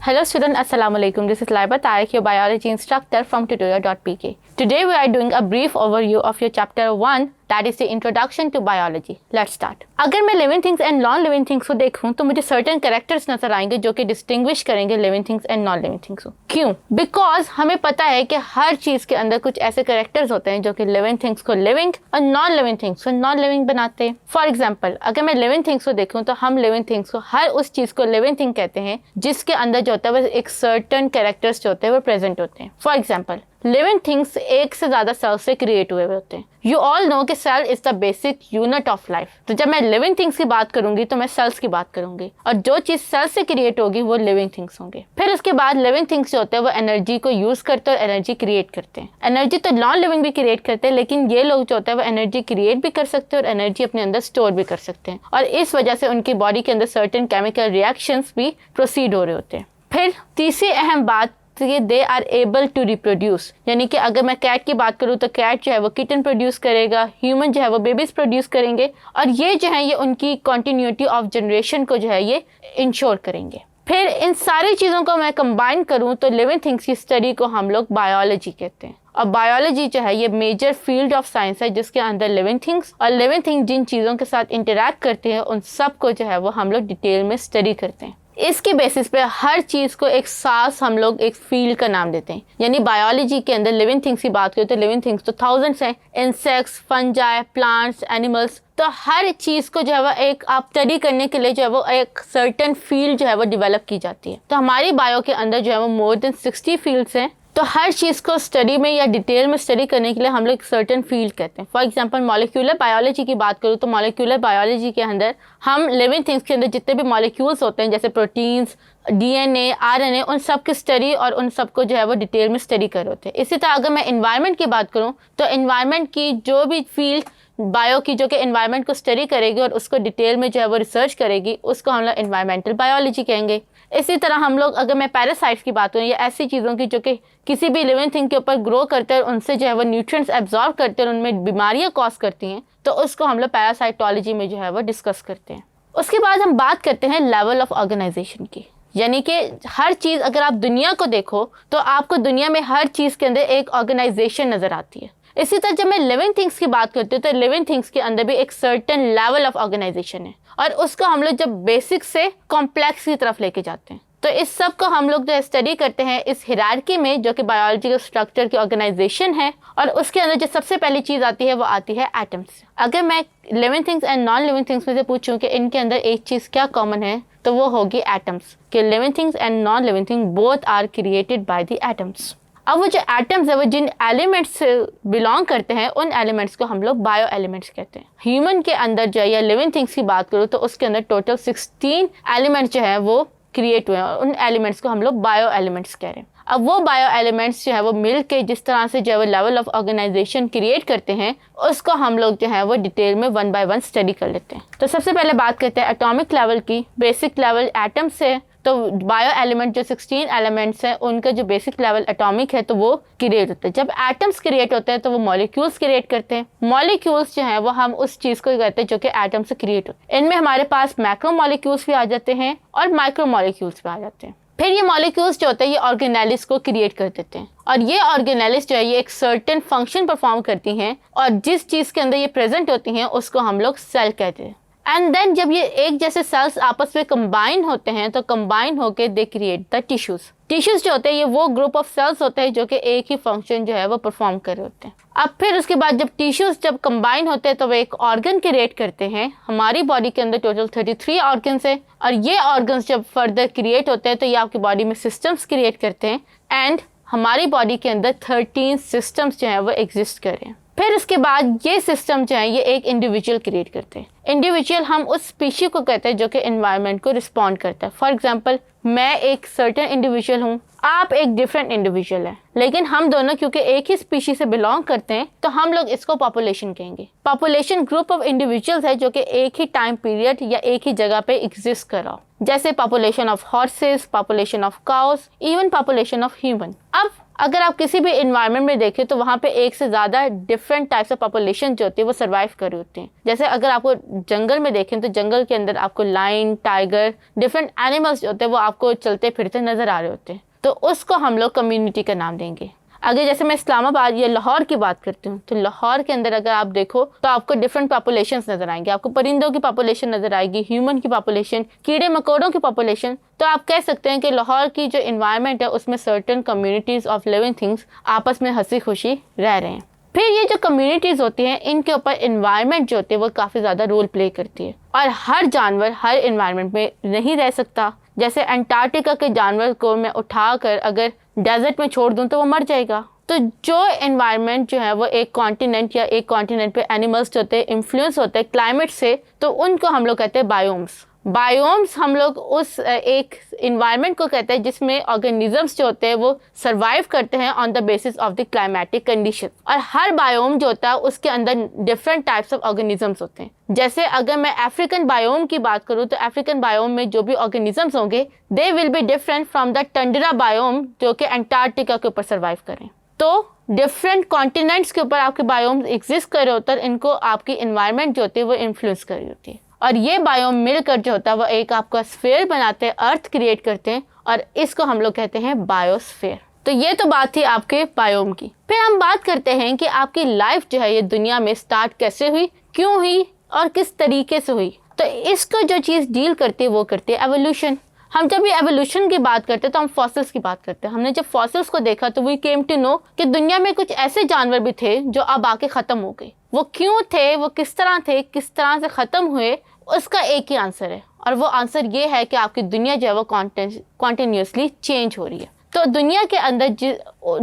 Hello student, Assalamu alaikum. This is Laiba Tariq, your biology instructor from tutorial.pk. Today we are doing a brief overview of your chapter 1, that is the introduction to biology. Let's start. अगर मैं living things and non-living things को देखूं तो मुझे certain characters नजर आएंगे जो कि distinguish करेंगे living things and non-living things को. क्यों? Because हमें पता है कि हर चीज़ के अंदर कुछ ऐसे characters होते हैं जो कि living things को living और non-living things को non-living बनाते हैं. For example, अगर मैं living things को देखूं तो हम living things को हर उस चीज़ को living thing कहते हैं जिसके अंदर जो होता है वो एक certain characters जो होते हैं वो present होते हैं. For example, लिविंग थिंग्स एक से ज़्यादा सेल से क्रिएट हुए होते हैं. यू ऑल नो कि cell is the basic unit of life. तो जब मैं लिविंग थिंग्स की बात करूंगी तो मैं सेल्स की बात करूंगी और जो चीज़ सेल से क्रिएट होगी वो लिविंग थिंग्स होंगे. फिर उसके बाद लिविंग थिंग्स जो होते हैं वो एनर्जी को यूज़ करते हैं और एनर्जी क्रिएट करते हैं. एनर्जी तो नॉन लिविंग भी क्रिएट करते हैं, लेकिन ये लोग जो होते हैं वो एनर्जी क्रिएट भी कर सकते हैं और एनर्जी अपने अंदर स्टोर भी कर सकते हैं और इस वजह से उनकी बॉडी के अंदर सर्टेन केमिकल रिएक्शंस भी प्रोसीड हो रहे होते हैं. फिर तीसरी अहम बात they are able to reproduce, यानी कि अगर मैं कैट की बात करूँ तो कैट जो है वो किटन प्रोड्यूस करेगा, ह्यूमन जो है वो बेबीज प्रोड्यूस करेंगे और ये जो है ये उनकी कंटिन्यूटी ऑफ जनरेशन को जो है ये इंश्योर करेंगे. फिर इन सारी चीज़ों को मैं कंबाइन करूँ तो लिविंग थिंग्स की स्टडी को हम लोग बायोलॉजी कहते हैं. और बायोलॉजी जो है ये मेजर फील्ड ऑफ साइंस है जिसके अंदर लिविंग थिंग्स और लिविंग थिंग्स जिन चीज़ों के साथ इंटरैक्ट करते हैं उन सब को जो है वो हम लोग डिटेल में स्टडी करते हैं. इसके बेसिस पे हर चीज़ को एक साथ हम लोग एक फील्ड का नाम देते हैं. यानी बायोलॉजी के अंदर लिविंग थिंग्स की बात करें तो लिविंग थिंग्स तो थाउजेंड्स हैं, इंसेक्ट्स, फंजाई, प्लांट्स, एनिमल्स. तो हर चीज़ को जो है वो एक आप स्टडी करने के लिए जो है वो एक सर्टेन फील्ड जो है वो डेवलप की जाती है. तो हमारी बायो के अंदर जो है वो मोर देन 60 फील्ड्स हैं. तो हर चीज़ को स्टडी में या डिटेल में स्टडी करने के लिए हम लोग सर्टेन फील्ड कहते हैं. फॉर एग्जांपल मॉलिक्यूलर बायोलॉजी की बात करूँ तो मॉलिक्यूलर बायोलॉजी के अंदर हम लिविंग थिंग्स के अंदर जितने भी मॉलिक्यूल्स होते हैं जैसे प्रोटीन्स, डीएनए, आरएनए, उन सब की स्टडी और उन सब को जो है वो डिटेल में स्टडी कर होते हैं. इसी तरह अगर मैं एनवायरनमेंट की बात करूँ तो एनवायरनमेंट की जो भी फील्ड बायो की जो कि एनवायरनमेंट को स्टडी करेगी और उसको डिटेल में जो है वो रिसर्च करेगी उसको हम लोग एनवायरमेंटल बायोलॉजी कहेंगे. इसी तरह हम लोग अगर मैं पैरासाइट्स की बात करूँ या ऐसी चीज़ों की जो कि किसी भी लिविंग थिंग के ऊपर ग्रो करते हैं उनसे जो है वो न्यूट्रिएंट्स एब्जॉर्ब करते हैं और उनमें बीमारियाँ कॉज करती हैं तो उसको हम लोग पैरासाइटोलॉजी में जो है वो डिस्कस करते हैं. उसके बाद हम बात करते हैं लेवल ऑफ ऑर्गेनाइजेशन की. यानी कि हर चीज़ अगर आप दुनिया को देखो तो आपको दुनिया में हर चीज़ के अंदर एक ऑर्गेनाइजेशन नज़र आती है. इसी तरह जब मैं लिविंग थिंग्स की बात करती हूँ तो लिविंग थिंग्स के अंदर भी एक सर्टेन लेवल ऑफ ऑर्गेनाइजेशन है और उसको हम लोग जब बेसिक से कॉम्प्लेक्स की तरफ लेके जाते हैं. तो इस सब को हम लोग जो स्टडी करते हैं इस हिरार्की में जो कि बायोलॉजी के स्ट्रक्चर की ऑर्गेनाइजेशन है और उसके अंदर जो सबसे पहली चीज़ आती है वो आती है एटम्स. अगर मैं living things and non living things में से पूछूं कि इनके अंदर एक चीज़ क्या कॉमन है तो वो होगी एटम्स. कि living things and non living thing both are created by the atoms. अब वो जो एटम्स है वो जिन एलिमेंट्स से बिलोंग करते हैं उन एलिमेंट्स को हम लोग बायो एलिमेंट्स कहते हैं. ह्यूमन के अंदर जो है या लिविंग थिंग्स की बात करूँ तो उसके अंदर टोटल 16 एलिमेंट्स जो है वो क्रिएट हुए हैं और उन एलिमेंट्स को हम लोग बायो एलिमेंट्स कह रहे हैं. अब वो बायो एलिमेंट्स जो है वो मिल के जिस तरह से जो है वो लेवल ऑफ ऑर्गेनाइजेशन क्रिएट करते हैं उसको हम लोग जो है वो डिटेल में वन बाय वन स्टडी कर लेते हैं. तो सबसे पहले बात करते हैं एटॉमिक लेवल की. बेसिक लेवल एटम से तो बायो एलिमेंट जो 16 एलिमेंट्स हैं उनका जो बेसिक लेवल एटॉमिक है तो वो क्रिएट होता है. जब एटम्स क्रिएट होते हैं तो वो मॉलिक्यूल्स क्रिएट करते हैं. मॉलिक्यूल्स जो हैं वो हम उस चीज़ को कहते हैं जो कि एटम से क्रिएट होते हैं. इनमें हमारे पास मैक्रो मॉलिक्यूल्स भी आ जाते हैं और माइक्रो मॉलिक्यूल्स भी आ जाते हैं. फिर ये मॉलिक्यूल्स जो होते हैं ये ऑर्गेनेलिस को क्रिएट कर देते हैं और ये ऑर्गेनेलिस जो है ये एक सर्टेन फंक्शन परफॉर्म करती हैं और जिस चीज़ के अंदर ये प्रेजेंट होती हैं उसको हम लोग सेल कहते हैं. एंड देन जब ये एक जैसे सेल्स आपस में कंबाइन होते हैं तो कंबाइन होके they create the tissues. Tissues जो होते हैं ये वो ग्रुप ऑफ सेल्स होते हैं जो कि एक ही फंक्शन जो है वो परफॉर्म कर रहे होते हैं. अब फिर उसके बाद जब टिश्यूज जब कंबाइन होते हैं तो वो एक ऑर्गन क्रिएट करते हैं. हमारी बॉडी के अंदर टोटल 33 ऑर्गन्स है और ये ऑर्गन्स जब फर्दर क्रिएट होते हैं तो ये आपकी बॉडी में सिस्टम्स क्रिएट करते हैं एंड हमारी बॉडी के अंदर 13 सिस्टम्स जो है वो एग्जिस्ट कर रहे हैं. फिर उसके बाद ये सिस्टम जो है ये एक इंडिविजुअल क्रिएट करते हैं. इंडिविजुअल हम उस स्पीशी को कहते हैं जो कि एनवायरनमेंट को रिस्पॉन्ड करता है. फॉर एग्जांपल मैं एक सर्टेन इंडिविजुअल हूँ, आप एक डिफरेंट इंडिविजुअल है, लेकिन हम दोनों क्योंकि एक ही स्पीशी से बिलोंग करते हैं तो हम लोग इसको पॉपुलेशन कहेंगे. पॉपुलेशन ग्रुप ऑफ इंडिविजुअल्स है जो कि एक ही टाइम पीरियड या एक ही जगह पे एग्जिस्ट कर रहा हो, जैसे population of horses, population of cows, even population of human. अब अगर आप किसी भी इन्वायरमेंट में देखें तो वहाँ पे एक से ज़्यादा डिफरेंट टाइप्स ऑफ पॉपुलेशन जो होती है वो सर्वाइव कर रही होती हैं। जैसे अगर आपको जंगल में देखें तो जंगल के अंदर आपको लाइन, टाइगर, डिफरेंट एनिमल्स जो होते हैं वो आपको चलते फिरते नज़र आ रहे होते हैं, तो उसको हम लोग कम्युनिटी का नाम देंगे। अगर जैसे मैं इस्लामाबाद या लाहौर की बात करती हूँ तो लाहौर के अंदर अगर आप देखो तो आपको डिफरेंट पॉपुलेशंस नजर आएंगे। आपको परिंदों की पॉपुलेशन नजर आएगी, ह्यूमन की पॉपुलेशन, कीड़े मकोड़ों की पॉपुलेशन। तो आप कह सकते हैं कि लाहौर की जो इन्वायरमेंट है उसमें certain communities of living things आपस में हंसी खुशी रह रहे हैं। फिर ये जो कम्युनिटीज होती हैं इनके ऊपर इन्वायरमेंट जो होती है वो काफ़ी ज़्यादा रोल प्ले करती है, और हर जानवर हर इन्वायरमेंट में नहीं रह सकता। जैसे अंटार्कटिका के जानवर को मैं उठाकर अगर डेजर्ट में छोड़ दूं तो वो मर जाएगा। तो जो एनवायरनमेंट जो है वो एक कॉन्टिनेंट या एक कॉन्टिनेंट पे एनिमल्स जो होते हैं इन्फ्लुएंस होते हैं क्लाइमेट से, तो उनको हम लोग कहते हैं बायोम्स। बायोम्स हम लोग उस एक इन्वायरमेंट को कहते हैं जिसमें ऑर्गेनिजम्स जो होते हैं वो सर्वाइव करते हैं on the basis of the climatic condition. और हर बायोम जो होता है उसके अंदर डिफरेंट टाइप्स ऑफ ऑर्गेनिजम्स होते हैं। जैसे अगर मैं अफ्रीकन बायोम की बात करूं तो अफ्रीकन बायोम में जो भी ऑर्गेनिजम्स होंगे they will be different from the tundra biome जो कि अंटार्कटिका के ऊपर सर्वाइव करें। तो डिफरेंट कॉन्टिनेंट्स के ऊपर आपके बायोम्स एग्जिस्ट कर रहे होते हैं, इनको आपकी इन्वायरमेंट जो होती है वो इन्फ्लुएंस कर रही होती है, और ये बायोम मिलकर जो होता है वो एक आपका स्फीयर बनाते हैं, अर्थ क्रिएट करते हैं, और इसको हम लोग कहते हैं बायोस्फीयर। तो ये तो बात थी आपके बायोम की। फिर हम बात करते हैं कि आपकी लाइफ जो है ये दुनिया में स्टार्ट कैसे हुई, क्यों हुई और किस तरीके से हुई। तो इसको जो चीज़ डील करती है वो करती है एवोल्यूशन। हम जब भी एवोल्यूशन की बात करते हैं तो हम फॉसिल्स की बात करते हैं। हमने जब फॉसिल्स को देखा तो वी केम टू नो कि दुनिया में कुछ ऐसे जानवर भी थे जो अब आके ख़त्म हो गए। वो क्यों थे, वो किस तरह थे, किस तरह से ख़त्म हुए, उसका एक ही आंसर है, और वो आंसर ये है कि आपकी दुनिया जो है वो कॉन्टिन्यूसली चेंज हो रही है। तो दुनिया के अंदर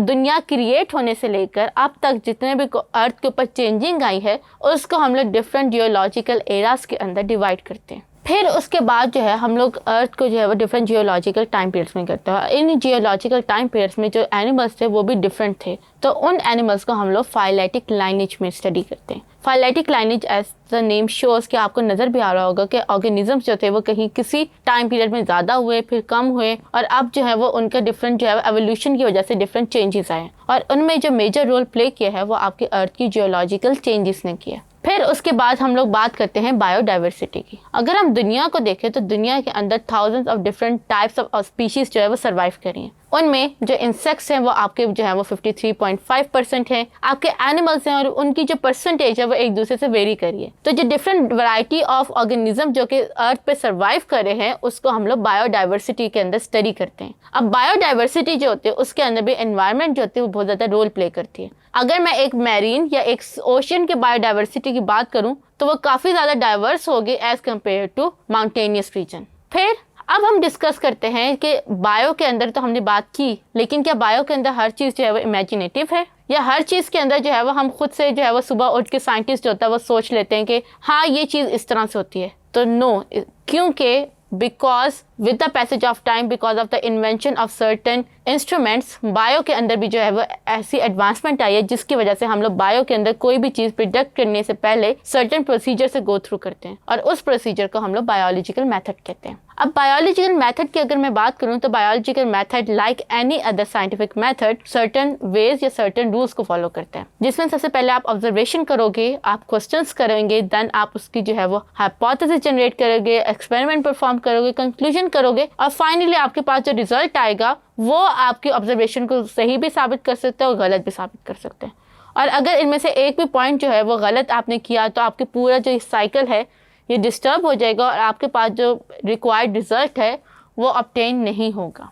दुनिया क्रिएट होने से लेकर अब तक जितने भी अर्थ के ऊपर चेंजिंग आई है उसको हम लोग डिफरेंट जियोलॉजिकल एरास के अंदर डिवाइड करते हैं। फिर उसके बाद जो है हम लोग अर्थ को जो है वो डिफरेंट जियोलॉजिकल टाइम पीरियड्स में करते हैं। इन जियोलॉजिकल टाइम पीरियड्स में जो एनिमल्स थे वो भी डिफरेंट थे, तो उन एनिमल्स को हम लोग फाइलेटिक लाइनेज में स्टडी करते हैं। Phyletic lineage as the name shows कि आपको नज़र भी आ रहा होगा कि ऑर्गेनिजम्स जो थे वो कहीं किसी टाइम पीरियड में ज़्यादा हुए, फिर कम हुए, और अब जो है वो उनका डिफरेंट जो है एवोल्यूशन की वजह से डिफरेंट चेंजेस आए, और उनमें जो मेजर रोल प्ले किया है वो आपकी अर्थ की जियोलॉजिकल चेंजेस ने किया। फिर उसके बाद हम लोग बात करते हैं बायोडाइवर्सिटी की। अगर हम दुनिया को देखें तो दुनिया के अंदर thousands of different types of species जो है वो सर्वाइव कर रही हैं। उनमें जो इंसेक्ट्स हैं वो आपके जो है वो 53.5% हैं, आपके एनिमल्स हैं और उनकी जो परसेंटेज है वो एक दूसरे से वेरी करी है। तो जो डिफरेंट वैरायटी ऑफ ऑर्गेनिज्म जो कि अर्थ पे सर्वाइव कर रहे हैं उसको हम लोग बायोडाइवर्सिटी के अंदर स्टडी करते हैं। अब बायोडाइवर्सिटी जो होती है उसके अंदर भी एनवायरनमेंट जो होती है वो बहुत ज़्यादा रोल प्ले करती है। अगर मैं एक मैरीन या एक ओशियन के बायोडाइवर्सिटी की बात करूँ तो वो काफ़ी ज़्यादा डाइवर्स होगी as compare to mountainous region. फिर अब हम डिस्कस करते हैं कि बायो के अंदर तो हमने बात की, लेकिन क्या बायो के अंदर हर चीज़ जो है वो इमेजिनेटिव है, या हर चीज़ के अंदर जो है वो हम खुद से जो है वो सुबह उठ के साइंटिस्ट जो होता है वो सोच लेते हैं कि हाँ ये चीज़ इस तरह से होती है। तो नो, क्योंकि because with the passage of time, because of the invention of certain instruments, bio के अंदर भी जो है वो ऐसी एडवांसमेंट आई है जिसकी वजह से हम लोग बायो के अंदर कोई भी चीज़ प्रिडिक्ट करने से पहले सर्टेन प्रोसीजर से गो थ्रू करते हैं, और उस प्रोसीजर को हम लोग बायोलॉजिकल मेथड कहते हैं। अब बायोलॉजिकल मेथड की अगर मैं बात करूं तो biological method like any other scientific method certain veg या सर्टेन रूल्स को फॉलो करते हैं, जिसमें सबसे पहले आप ऑब्जर्वेशन करोगे, आप क्वेश्चंस करेंगे, देन आप उसकी जो है वो हाइपोथेसिस जनरेट करोगे, एक्सपेरिमेंट परफॉर्म करोगे, कंक्लूजन करोगे, और फाइनली आपके पास जो रिजल्ट आएगा वो आपकी ऑब्जर्वेशन को सही भी साबित कर सकते हैं और गलत भी साबित कर सकते हैं। और अगर इनमें से एक भी पॉइंट जो है वो गलत आपने किया तो आपके पूरा जो साइकिल है ये डिस्टर्ब हो जाएगा और आपके पास जो रिक्वायर्ड रिजल्ट है वो ऑब्टेन नहीं होगा।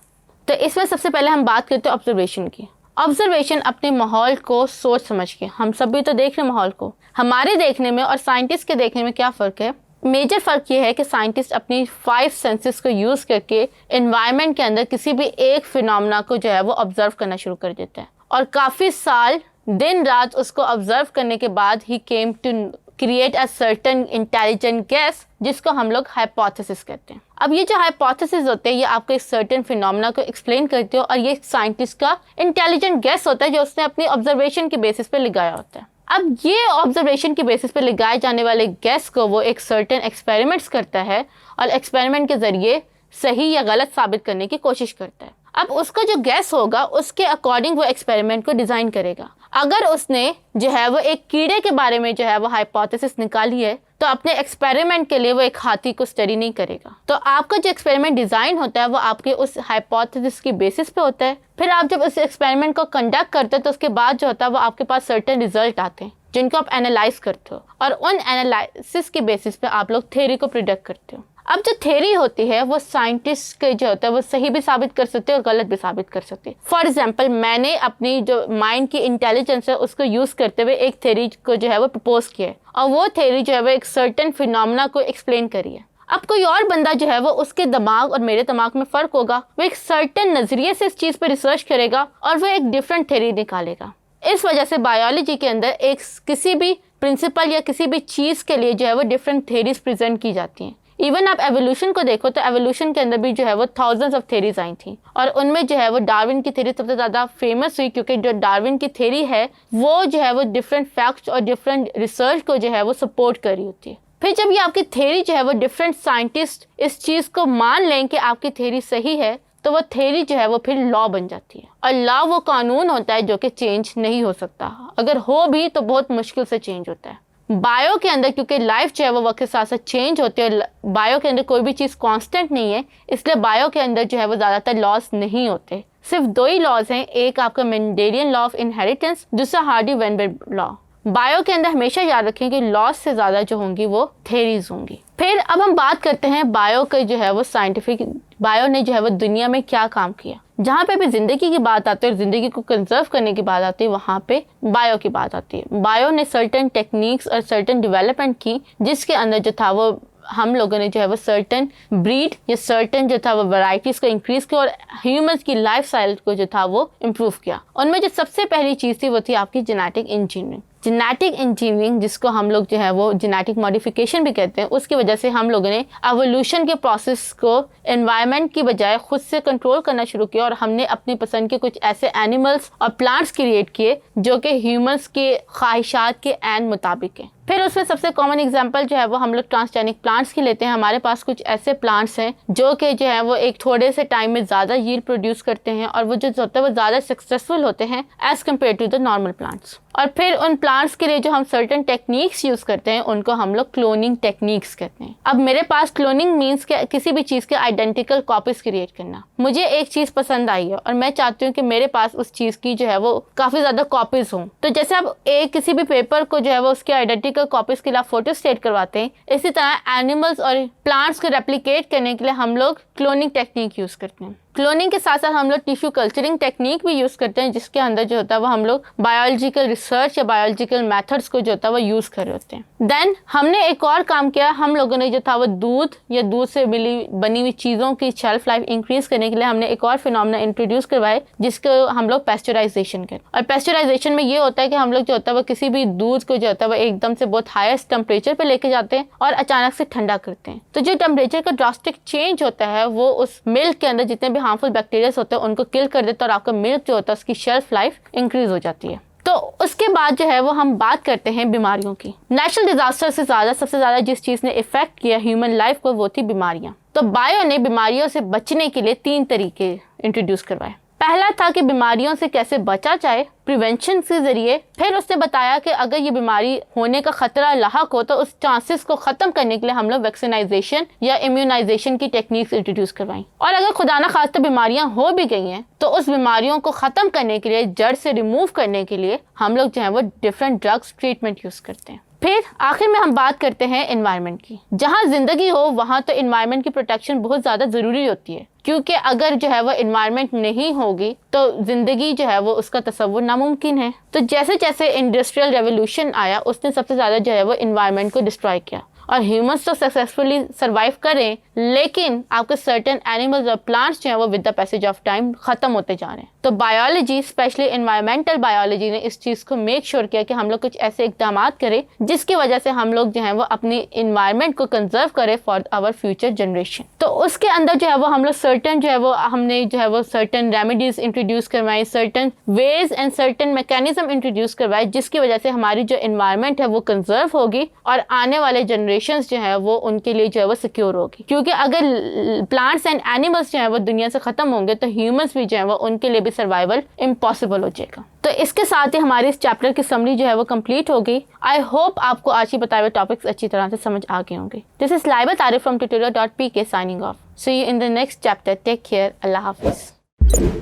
तो इसमें सबसे पहले हम बात करते हैं ऑब्जर्वेशन की। ऑब्जर्वेशन अपने माहौल को सोच समझ के, हम सभी तो देख रहे हैं माहौल को, हमारे देखने में और साइंटिस्ट के देखने में क्या फ़र्क है? मेजर फ़र्क ये है कि साइंटिस्ट अपनी 5 सेंसेस को यूज़ करके एनवायरनमेंट के अंदर किसी भी एक फिनोमेना को जो है वो ऑब्जर्व करना शुरू कर देते हैं, और काफ़ी साल दिन रात उसको ऑब्जर्व करने के बाद ही came to create a certain intelligent guess, जिसको हम लोग हाइपोथेसिस कहते हैं। अब ये जो हाइपोथेसिस होते हैं ये आपको एक सर्टेन फिनोमेना को एक्सप्लेन करते हो, और ये साइंटिस्ट का इंटेलिजेंट गेस होता है जो उसने अपनी ऑब्जर्वेशन के बेसिस पे लगाया होता है। अब ये ऑब्जर्वेशन की बेसिस पे लगाए जाने वाले गेस को वो एक सर्टेन एक्सपेरिमेंट्स करता है और एक्सपेरिमेंट के ज़रिए सही या गलत साबित करने की कोशिश करता है। अब उसका जो गैस होगा उसके अकॉर्डिंग वो एक्सपेरिमेंट को डिज़ाइन करेगा। अगर उसने जो है वो एक कीड़े के बारे में जो है वो हाइपोथेसिस निकाली है तो अपने एक्सपेरिमेंट के लिए वो एक हाथी को स्टडी नहीं करेगा। तो आपका जो एक्सपेरिमेंट डिज़ाइन होता है वो आपके उस हाइपोथेसिस की बेसिस पे होता है। फिर आप जब उस एक्सपेरिमेंट को कंडक्ट करते हैं तो उसके बाद जो होता है वो आपके पास सर्टेन रिजल्ट आते हैं जिनको आप एनालाइज करते हो और उन एनालिसिस की बेसिस पे आप लोग थ्योरी को प्रिडिक्ट करते हो। अब जो थ्योरी होती है वो साइंटिस्ट के जो होता है वो सही भी साबित कर सकते हैं और गलत भी साबित कर सकते हैं। फॉर एग्जांपल मैंने अपनी जो माइंड की इंटेलिजेंस है उसको यूज़ करते हुए एक थ्योरी को जो है वो प्रपोज किया है और वो थ्योरी जो है वो एक सर्टेन फिनोमेना को एक्सप्लेन करी है। अब कोई और बंदा जो है वो उसके दिमाग और मेरे दिमाग में फ़र्क होगा, वो एक सर्टेन नज़रिए से इस चीज़ पर रिसर्च करेगा और वो एक डिफरेंट थ्योरी निकालेगा। इस वजह से बायोलॉजी के अंदर एक किसी भी प्रिंसिपल या किसी भी चीज़ के लिए जो है वो डिफरेंट थ्योरीज प्रेजेंट की जाती हैं। इवन आप एवोल्यूशन को देखो तो एवोल्यूशन के अंदर भी जो है वो थाउजेंड्स ऑफ थ्योरीज आई थी और उनमें जो है वो डार्विन की थ्योरी सबसे ज़्यादा फेमस हुई क्योंकि जो डार्विन की थ्योरी है वो जो है वो डिफरेंट फैक्ट्स और डिफरेंट रिसर्च को जो है वो सपोर्ट कर रही होती है। फिर जब ये आपकी थ्योरी जो है वो डिफरेंट साइंटिस्ट इस चीज़ को मान लें कि आपकी थ्योरी सही है तो वो थ्योरी जो है वो फिर लॉ बन जाती है और लॉ वो कानून होता है जो कि चेंज नहीं हो सकता, अगर हो भी तो बहुत मुश्किल से चेंज होता है। बायो के अंदर क्योंकि लाइफ जो है वो वक्त के साथ साथ चेंज होती है, बायो के अंदर कोई भी चीज़ कांस्टेंट नहीं है, इसलिए बायो के अंदर जो है वो ज़्यादातर लॉस नहीं होते। सिर्फ दो ही लॉज हैं, एक आपका मेंडेलियन लॉ ऑफ इनहेरिटेंस, दूसरा हार्डी-वेनबर्ग लॉ। बायो के अंदर हमेशा याद रखें कि लॉस से ज़्यादा जो होंगी वो थ्योरीज होंगी। फिर अब हम बात करते हैं बायो के जो है वो साइंटिफिक, बायो ने जो है वो दुनिया में क्या काम किया। जहाँ पे भी ज़िंदगी की बात आती है और ज़िंदगी को कंजर्व करने की बात आती है वहाँ पे बायो की बात आती है। बायो ने सर्टेन टेक्निक्स और सर्टेन डेवलपमेंट की जिसके अंदर जो था वो हम लोगों ने जो है वो सर्टेन ब्रीड या सर्टेन जो था वो वैरायटीज़ को इंक्रीज़ किया और ह्यूमंस की लाइफ स्टाइल को जो था वो इम्प्रूव किया। उनमें जो सबसे पहली चीज़ थी वो थी आपकी जेनेटिक इंजीनियरिंग। जेनेटिक इंजीनियरिंग जिसको हम लोग जो है वो जेनेटिक मॉडिफिकेशन भी कहते हैं, उसकी वजह से हम लोगों ने एवोल्यूशन के प्रोसेस को एनवायरनमेंट की बजाय खुद से कंट्रोल करना शुरू किया और हमने अपनी पसंद के कुछ ऐसे एनिमल्स और प्लांट्स क्रिएट किए जो कि ह्यूमंस के ख्वाहिशात के ऐन मुताबिक हैं। फिर उसमें सबसे कॉमन एग्जांपल जो है वो हम लोग ट्रांसजेनिक प्लांट्स की लेते हैं। हमारे पास कुछ ऐसे प्लांट्स हैं जो कि जो है वो एक थोड़े से टाइम में ज़्यादा यील्ड प्रोड्यूस करते हैं और वो जो होता है वो ज़्यादा सक्सेसफुल होते हैं as compare to the normal plants. और फिर उन प्लांट्स के लिए जो हम सर्टेन टेक्निक्स यूज़ करते हैं उनको हम लोग क्लोनिंग टेक्निक्स कहते हैं। अब मेरे पास क्लोनिंग मीन्स कि किसी भी चीज़ के आइडेंटिकल कॉपीज क्रिएट करना। मुझे एक चीज़ पसंद आई है और मैं चाहती हूँ कि मेरे पास उस चीज़ की जो है वो काफ़ी ज़्यादा कॉपीज़ हों। तो जैसे आप एक किसी भी पेपर को जो है वो उसके आइडेंटिकल कॉपीज़ के लिए फोटो स्टेट करवाते हैं, इसी तरह एनिमल्स और प्लांट्स को रेप्लिकेट करने के लिए हम लोग क्लोनिंग टेक्निक यूज़ करते हैं। क्लोनिंग के साथ साथ हम लोग टिश्यू कल्चरिंग टेक्निक भी यूज़ करते हैं जिसके अंदर जो होता है वो हम लोग बायोलॉजिकल रिसर्च या बायोलॉजिकल मेथड्स को जो होता है वो यूज़ कर रहे होते हैं। देन हमने एक और काम किया, हम लोगों ने जो था वो दूध या दूध से बनी हुई चीज़ों की शेल्फ लाइफ इंक्रीज़ करने के लिए हमने एक और फिनोमेना इंट्रोड्यूस करवाए जिसको हम लोग पेस्चराइजेशन कहते हैं। और पेस्चराइजेशन में ये होता है कि हम लोग जो होता है वो किसी भी दूध को जो होता है वो एकदम से बहुत हाईएस्ट टेम्परेचर पर लेके जाते हैं और अचानक से ठंडा करते हैं। तो जो टेम्परेचर का ड्रास्टिक चेंज होता है वो उस मिल्क के अंदर जितने भी हार्मफुल बैक्टीरियाज होते हैं उनको किल कर देता है और आपका मिल्क जो होता है उसकी शेल्फ लाइफ इंक्रीज हो जाती है। तो उसके बाद जो है वो हम बात करते हैं बीमारियों की। नेचुरल डिजास्टर से ज़्यादा सबसे ज़्यादा जिस चीज़ ने इफेक्ट किया ह्यूमन लाइफ को वो थी बीमारियाँ। तो बायो ने बीमारियों से बचने के लिए 3 तरीके इंट्रोड्यूस करवाए। पहला था कि बीमारियों से कैसे बचा जाए प्रिवेंशन के ज़रिए। फिर उसने बताया कि अगर ये बीमारी होने का ख़तरा लाहक हो तो उस चांसेस को ख़त्म करने के लिए हम लोग वैक्सीनाइजेशन या इम्यूनाइजेशन की टेक्निक्स इंट्रोड्यूस करवाएं। और अगर खुदा न खास्ता बीमारियां हो भी गई हैं तो उस बीमारियों को ख़त्म करने के लिए, जड़ से रिमूव करने के लिए हम लोग जो है वो डिफरेंट ड्रग्स ट्रीटमेंट यूज़ करते हैं। फिर आखिर में हम बात करते हैं एनवायरनमेंट की। जहाँ ज़िंदगी हो वहाँ तो एनवायरनमेंट की प्रोटेक्शन बहुत ज़्यादा ज़रूरी होती है क्योंकि अगर जो है वो एनवायरनमेंट नहीं होगी तो ज़िंदगी जो है वो उसका तसव्वुर नामुमकिन है। तो जैसे जैसे इंडस्ट्रियल रेवोल्यूशन आया उसने सबसे ज़्यादा जो है वो एनवायरनमेंट को डिस्ट्रॉय किया और ह्यूमंस तो सक्सेसफुली सर्वाइव करें लेकिन आपके सर्टेन एनिमल्स और प्लांट्स जो हैं वो with the passage of time ख़त्म होते जा रहे हैं। तो बायोलॉजी स्पेशली एनवायरमेंटल बायोलॉजी ने इस चीज़ को मेक श्योर किया कि हम लोग कुछ ऐसे इक़दाम करें जिसकी वजह से हम लोग जो है वो अपनी इन्वायरमेंट को कंजर्व करें फॉर आवर फ्यूचर जनरेशन। तो उसके अंदर जो है वो हम लोग सर्टेन जो है वो हमने जो है वो सर्टेन रेमेडीज़ इंट्रोड्यूस करवाई, certain veg and certain mechanism introduce करवाए जिसकी वजह से हमारी जो इन्वायरमेंट है वो कंजर्व होगी और आने वाले जनरेशन जनरेशंस जो है वो उनके लिए जो है वो सिक्योर होगी, क्योंकि अगर प्लांट्स एंड एनिमल्स जो है वो दुनिया से ख़त्म होंगे तो ह्यूमंस भी जो है वो उनके लिए भी सर्वाइवल इम्पॉसिबल हो जाएगा। तो इसके साथ ही हमारी इस चैप्टर की समरी जो है वो कंप्लीट हो गई। आई होप आपको आज ही बताए हुए टॉपिक्स अच्छी तरह से समझ आ गए होंगे। This is Laiba Tarif from tutorial.pk signing off. See you in the next chapter. Take care. अल्लाह हाफिज़।